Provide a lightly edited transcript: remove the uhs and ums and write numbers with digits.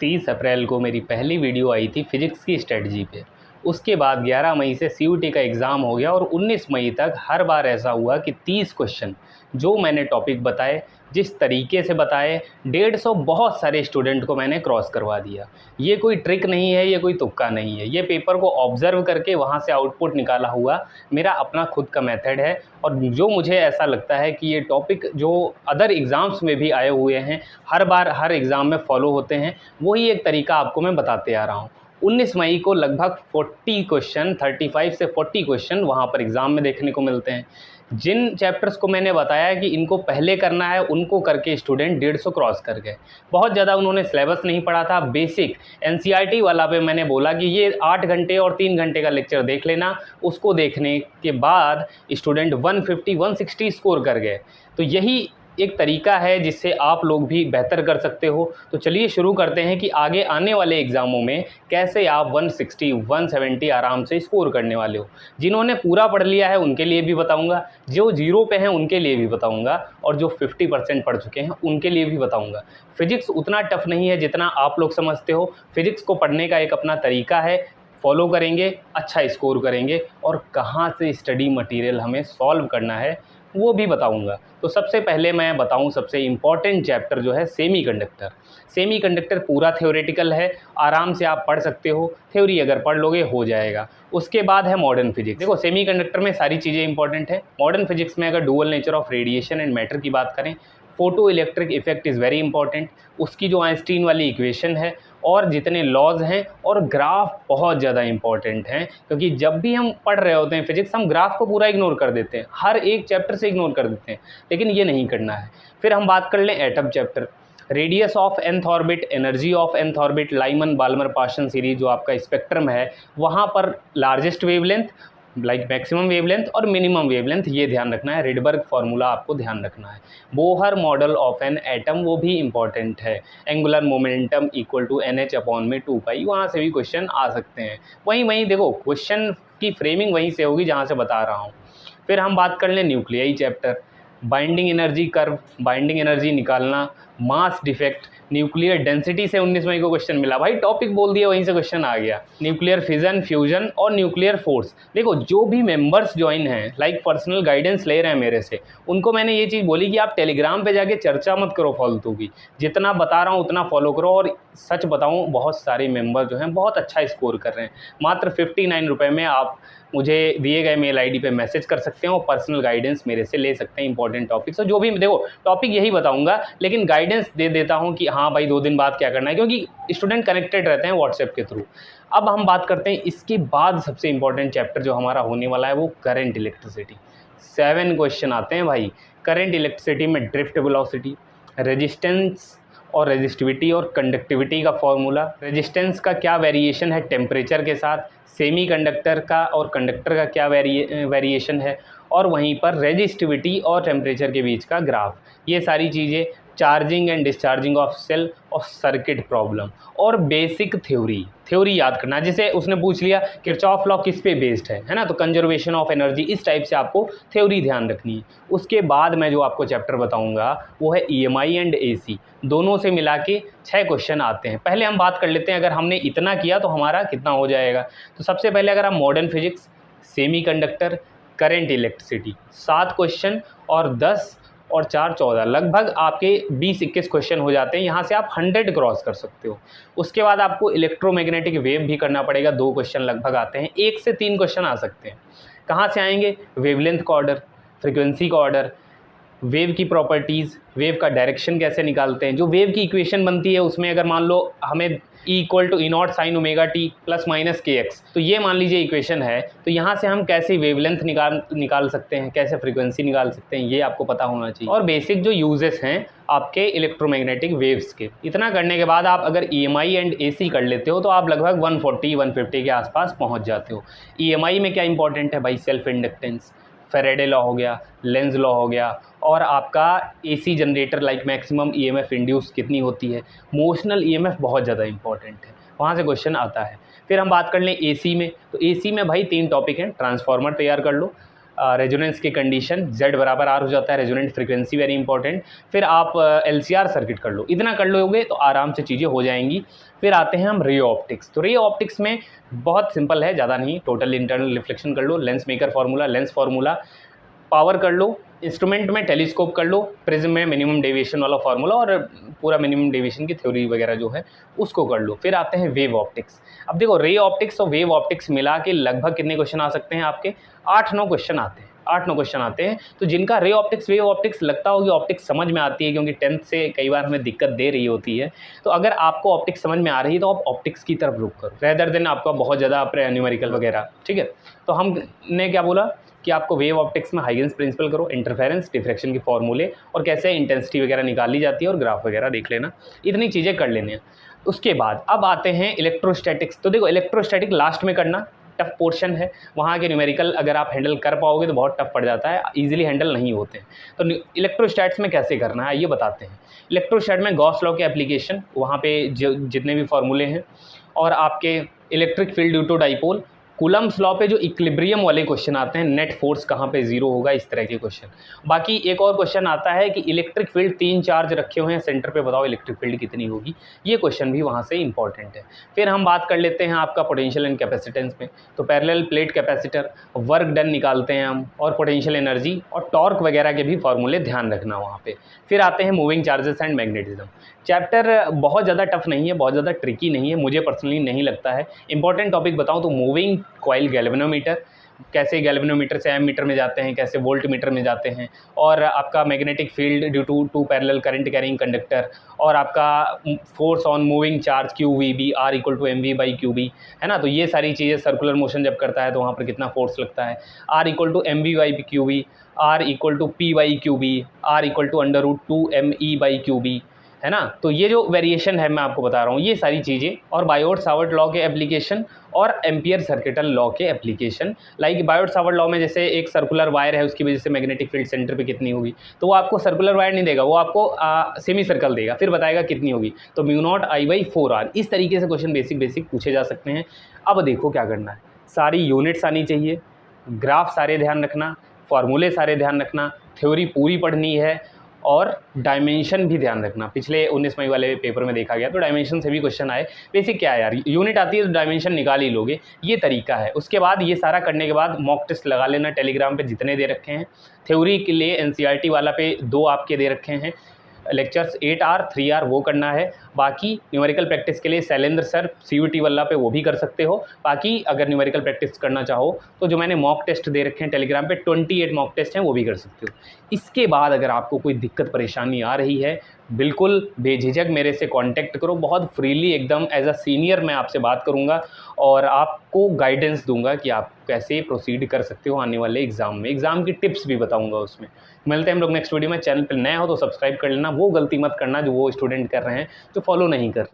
30 अप्रैल को मेरी पहली वीडियो आई थी फिजिक्स की स्ट्रेटजी पे। उसके बाद 11 मई से सीयूटी का एग्ज़ाम हो गया और 19 मई तक हर बार ऐसा हुआ कि 30 क्वेश्चन जो मैंने टॉपिक बताए, जिस तरीके से बताए, 150 बहुत सारे स्टूडेंट को मैंने क्रॉस करवा दिया। ये कोई ट्रिक नहीं है, ये कोई तुक्का नहीं है, ये पेपर को ऑब्ज़र्व करके वहाँ से आउटपुट निकाला हुआ मेरा अपना खुद का मेथड है। और जो मुझे ऐसा लगता है कि ये टॉपिक जो अदर एग्ज़ाम्स में भी आए हुए हैं, हर बार हर एग्ज़ाम में फॉलो होते हैं, वही एक तरीका आपको मैं बताते आ रहा हूँ। 19 मई को लगभग 40 क्वेश्चन, 35 से 40 क्वेश्चन वहाँ पर एग्ज़ाम में देखने को मिलते हैं। जिन चैप्टर्स को मैंने बताया कि इनको पहले करना है, उनको करके स्टूडेंट 150 क्रॉस कर गए। बहुत ज़्यादा उन्होंने सिलेबस नहीं पढ़ा था, बेसिक एनसीईआरटी वाला पे मैंने बोला कि ये 8 घंटे और 3 घंटे का लेक्चर देख लेना। उसको देखने के बाद स्टूडेंट 150, 160 स्कोर कर गए। तो यही एक तरीका है जिससे आप लोग भी बेहतर कर सकते हो। तो चलिए शुरू करते हैं कि आगे आने वाले एग्ज़ामों में कैसे आप 160, 170 आराम से स्कोर करने वाले हो। जिन्होंने पूरा पढ़ लिया है उनके लिए भी बताऊंगा, जो जीरो पे हैं उनके लिए भी बताऊंगा, और जो 50% पढ़ चुके हैं उनके लिए भी बताऊंगा। फिजिक्स उतना टफ नहीं है जितना आप लोग समझते हो। फिजिक्स को पढ़ने का एक अपना तरीका है, फॉलो करेंगे, अच्छा स्कोर करेंगे, और कहाँ से स्टडी मटेरियल हमें सॉल्व करना है वो भी बताऊंगा। तो सबसे पहले मैं बताऊं, सबसे इम्पॉर्टेंट चैप्टर जो है सेमीकंडक्टर। सेमीकंडक्टर पूरा थ्योरेटिकल है, आराम से आप पढ़ सकते हो, थ्योरी अगर पढ़ लोगे हो जाएगा। उसके बाद है मॉडर्न फिजिक्स। देखो सेमीकंडक्टर में सारी चीज़ें इंपॉर्टेंट है। मॉडर्न फिजिक्स में अगर dual nature of radiation and matter की बात करें, photo electric effect is very important, उसकी जो आइंस्टीन वाली इक्वेशन है और जितने लॉज हैं, और ग्राफ बहुत ज़्यादा इंपॉर्टेंट हैं, क्योंकि जब भी हम पढ़ रहे होते हैं फिजिक्स, हम ग्राफ को पूरा इग्नोर कर देते हैं, हर एक चैप्टर से इग्नोर कर देते हैं, लेकिन ये नहीं करना है। फिर हम बात कर लें atom chapter, radius of nth orbit, energy of nth orbit, Lyman Balmer Paschen series जो आपका स्पेक्ट्रम है, वहाँ पर largest wavelength, like maximum wavelength और मिनिमम वेवलेंथ, ये ध्यान रखना है। रिडबर्ग फार्मूला आपको ध्यान रखना है। Bohr model of an atom, वो भी इंपॉर्टेंट है। Angular momentum equal to NH/2π, वहाँ से भी क्वेश्चन आ सकते हैं। वहीं देखो क्वेश्चन की फ्रेमिंग वहीं से होगी जहाँ से बता रहा हूँ। फिर हम बात कर लें nuclei chapter, binding energy curve, binding energy निकालना, मास डिफेक्ट, न्यूक्लियर डेंसिटी से 19 मई को क्वेश्चन मिला। भाई टॉपिक बोल दिया, वहीं से क्वेश्चन आ गया। न्यूक्लियर फिजन, फ्यूजन और न्यूक्लियर फोर्स। देखो जो भी मेंबर्स ज्वाइन हैं, लाइक पर्सनल गाइडेंस ले रहे हैं मेरे से, उनको मैंने ये चीज़ बोली कि आप टेलीग्राम पे जाके चर्चा मत करो फालतू की, जितना बता रहा हूँ उतना फॉलो करो। और सच बताऊँ, बहुत सारे मेंबर जो हैं बहुत अच्छा स्कोर कर रहे हैं। मात्र 59 रुपये में आप मुझे दिए गए मेल आईडी पे मैसेज कर सकते हैं और पर्सनल गाइडेंस मेरे से ले सकते हैं। इंपॉर्टेंट टॉपिक्स, और जो भी देखो टॉपिक यही बताऊंगा, लेकिन गाइडेंस दे देता हूं कि हाँ भाई 2 दिन बाद क्या करना है, क्योंकि स्टूडेंट कनेक्टेड रहते हैं व्हाट्सएप के थ्रू। अब हम बात करते हैं इसके बाद सबसे इंपॉर्टेंट चैप्टर जो हमारा होने वाला है, वो करंट इलेक्ट्रिसिटी। 7 क्वेश्चन आते हैं भाई। करंट इलेक्ट्रिसिटी में ड्रिफ्ट वेलोसिटी, रेजिस्टेंस और रेजिस्टिविटी और कंडक्टिविटी का फॉर्मूला, रेजिस्टेंस का क्या वेरिएशन है टेम्परेचर के साथ, सेमीकंडक्टर का और कंडक्टर का क्या वेरिएशन है, और वहीं पर रेजिस्टिविटी और टेम्परेचर के बीच का ग्राफ। ये सारी चीज़ें, charging and discharging of cell और सर्किट प्रॉब्लम, और बेसिक थ्योरी याद करना। जैसे उसने पूछ लिया किरचॉफ लॉ किस पे बेस्ड है ना, तो कंजर्वेशन ऑफ एनर्जी, इस टाइप से आपको थ्योरी ध्यान रखनी है। उसके बाद मैं जो आपको चैप्टर बताऊंगा वो है EMI एंड AC, दोनों से मिला के 6 क्वेश्चन आते हैं। पहले हम बात कर लेते हैं अगर हमने इतना किया तो हमारा कितना हो जाएगा। तो सबसे पहले अगर हम modern physics, semiconductor, current electricity, 7 question, और 10 और 4 14, लगभग आपके 20-21 क्वेश्चन हो जाते हैं। यहाँ से आप 100 क्रॉस कर सकते हो। उसके बाद आपको इलेक्ट्रोमैग्नेटिक वेव भी करना पड़ेगा, 2 क्वेश्चन लगभग आते हैं। 1 से 3 क्वेश्चन आ सकते हैं। कहाँ से आएंगे? वेवलेंथ का ऑर्डर, फ्रिक्वेंसी का ऑर्डर, वेव की प्रॉपर्टीज़, वेव का डायरेक्शन कैसे निकालते हैं, जो वेव की इक्वेशन बनती है उसमें अगर मान लो हमें E=E0 sin ωt ± kx, तो ये मान लीजिए इक्वेशन है, तो यहाँ से हम कैसे वेवलेंथ निकाल सकते हैं, कैसे फ्रीक्वेंसी निकाल सकते हैं, ये आपको पता होना चाहिए। और बेसिक जो यूजेस हैं आपके इलेक्ट्रोमैग्नेटिक वेव्स के, इतना करने के बाद आप अगर EMI एंड AC कर लेते हो तो आप लगभग 140-150 के आसपास पहुँच जाते हो। EMI में क्या इंपॉर्टेंट है भाई? सेल्फ इंडक्टेंस, फेरेडे लॉ हो गया, लेंज लॉ हो गया, और आपका AC generator like maximum EMF induce कितनी होती है, मोशनल EMF बहुत ज़्यादा इंपॉर्टेंट है, वहाँ से क्वेश्चन आता है। फिर हम बात कर लें AC में, तो AC में भाई 3 टॉपिक हैं। ट्रांसफार्मर तैयार कर लो, रेजोनेंस की कंडीशन Z बराबर R हो जाता है, रेजोनेंट फ्रीक्वेंसी वेरी इंपॉर्टेंट। फिर आप LCR सर्किट कर लो, इतना कर लोगे तो आराम से चीज़ें हो जाएंगी। फिर आते हैं हम रे ऑप्टिक्स। तो रे ऑप्टिक्स में बहुत सिंपल है, ज़्यादा नहीं, टोटल इंटरनल रिफ्लेक्शन कर लो, lens maker formula, lens formula, power कर लो, इंस्ट्रूमेंट में टेलीस्कोप कर लो, प्रिज्म में मिनिमम डेविएशन वाला फार्मूला और पूरा मिनिमम डेविएशन की थ्योरी वगैरह जो है उसको कर लो। फिर आते हैं वेव ऑप्टिक्स। अब देखो रे ऑप्टिक्स और वेव ऑप्टिक्स मिला के लगभग कितने क्वेश्चन आ सकते हैं आपके? 8-9 क्वेश्चन आते हैं, 8-9 क्वेश्चन आते हैं। तो जिनका रे ऑप्टिक्स वेव ऑप्टिक्स लगता होगी ऑप्टिक्स समझ में आती है, क्योंकि 10th से कई बार हमें दिक्कत दे रही होती है, तो अगर आपको ऑप्टिक्स समझ में आ रही है तो आप ऑप्टिक्स की तरफ रुख करो रेदर देन आपका बहुत ज़्यादा न्यूमेरिकल वगैरह, ठीक है। तो हमने क्या बोला कि आपको वेव ऑप्टिक्स में हाइगेंस प्रिंसिपल करो, इंटरफेरेंस, डिफ्रैक्शन के फॉर्मूले और कैसे इंटेंसिटी वगैरह निकाली जाती है और ग्राफ वगैरह देख लेना, इतनी चीज़ें कर लेनी है। उसके बाद अब आते हैं इलेक्ट्रोस्टैटिक्स। तो देखो इलेक्ट्रोस्टैटिक लास्ट में करना, टफ पोर्शन है, वहाँ के न्यूमेरिकल अगर आप हैंडल कर पाओगे तो बहुत टफ पड़ जाता है, इजीली हैंडल नहीं होते हैं। तो इलेक्ट्रोस्टैट्स में कैसे करना है ये बताते हैं। इलेक्ट्रोस्टैट में गॉस लॉ के एप्लीकेशन, वहाँ पे जितने भी फॉर्मूले हैं, और आपके electric field due to dipole, Coulomb's law पे जो इक्विलिब्रियम वाले क्वेश्चन आते हैं, नेट फोर्स कहाँ पे जीरो होगा, इस तरह के क्वेश्चन। बाकी एक और क्वेश्चन आता है कि इलेक्ट्रिक फील्ड 3 चार्ज रखे हुए हैं सेंटर पे, बताओ इलेक्ट्रिक फील्ड कितनी होगी, ये क्वेश्चन भी वहाँ से इंपॉर्टेंट है। फिर हम बात कर लेते हैं आपका पोटेंशियल एंड कैपेसिटेंस में। तो parallel plate capacitor, work done निकालते हैं हम, और पोटेंशियल एनर्जी और टॉर्क वगैरह के भी फॉर्मूले ध्यान रखना वहाँ पे। फिर आते हैं moving charges and magnetism. Chapter बहुत ज़्यादा टफ नहीं है, बहुत ज़्यादा ट्रिकी नहीं है, मुझे पर्सनली नहीं लगता है। इंपॉर्टेंट टॉपिक बताऊँ तो मूविंग कॉइल गैल्वेनोमीटर, कैसे गैल्वेनोमीटर से एमीटर में जाते हैं, कैसे वोल्ट मीटर में जाते हैं, और आपका magnetic field due to 2 parallel current carrying conductor, और आपका force on moving charge QVB R = mv/qb, है ना। तो ये सारी चीज़ें, सर्कुलर मोशन जब करता है तो वहाँ पर कितना फोर्स लगता है, R = mv/qb, R = p/qb, R = √2me/qb, है ना। तो ये जो वेरिएशन है मैं आपको बता रहा हूँ, ये सारी चीज़ें, और बायोट सावर्ट लॉ के एप्लीकेशन और एम्पियर सर्किटल लॉ के application. Like Biot Savart law में जैसे एक सर्कुलर वायर है, उसकी वजह से मैग्नेटिक फील्ड सेंटर पे कितनी होगी, तो वो आपको सर्कुलर वायर नहीं देगा, वो आपको सेमी सर्कल देगा, फिर बताएगा कितनी होगी, तो μ0I/4R। इस तरीके से क्वेश्चन बेसिक पूछे जा सकते हैं। अब देखो क्या करना है, सारी यूनिट्स आनी चाहिए, ग्राफ सारे ध्यान रखना, फार्मूले सारे ध्यान रखना, थ्योरी पूरी पढ़नी है, और डायमेंशन भी ध्यान रखना। पिछले 19 मई वाले पेपर में देखा गया तो डायमेंशन से भी क्वेश्चन आए। बेसिक क्या है यार, यूनिट आती है तो डायमेंशन निकाल ही लोगे, ये तरीका है। उसके बाद ये सारा करने के बाद मॉक टेस्ट लगा लेना, टेलीग्राम पे जितने दे रखे हैं। थ्योरी के लिए NCERT वाला पे 2 आपके दे रखे हैं लेक्चर्स, 8R 3R वो करना है। बाकी न्यूमेरिकल प्रैक्टिस के लिए शैलेंद्र सर CUT वाला पे वो भी कर सकते हो। बाकी अगर न्यूमेरिकल प्रैक्टिस करना चाहो तो जो मैंने मॉक टेस्ट दे रखे हैं टेलीग्राम पे, 28 मॉक टेस्ट हैं, वो भी कर सकते हो। इसके बाद अगर आपको कोई दिक्कत परेशानी आ रही है, बिल्कुल बेझिझक मेरे से कांटेक्ट करो, बहुत फ्रीली एकदम एज अ सीनियर मैं आपसे बात करूंगा और आपको गाइडेंस दूंगा कि आप कैसे प्रोसीड कर सकते हो आने वाले एग्ज़ाम में। एग्ज़ाम की टिप्स भी बताऊंगा उसमें। मिलते हैं हम लोग नेक्स्ट वीडियो में। चैनल पर नया हो तो सब्सक्राइब कर लेना, वो गलती मत करना जो वो स्टूडेंट कर रहे हैं जो फॉलो नहीं कर रहे हैं।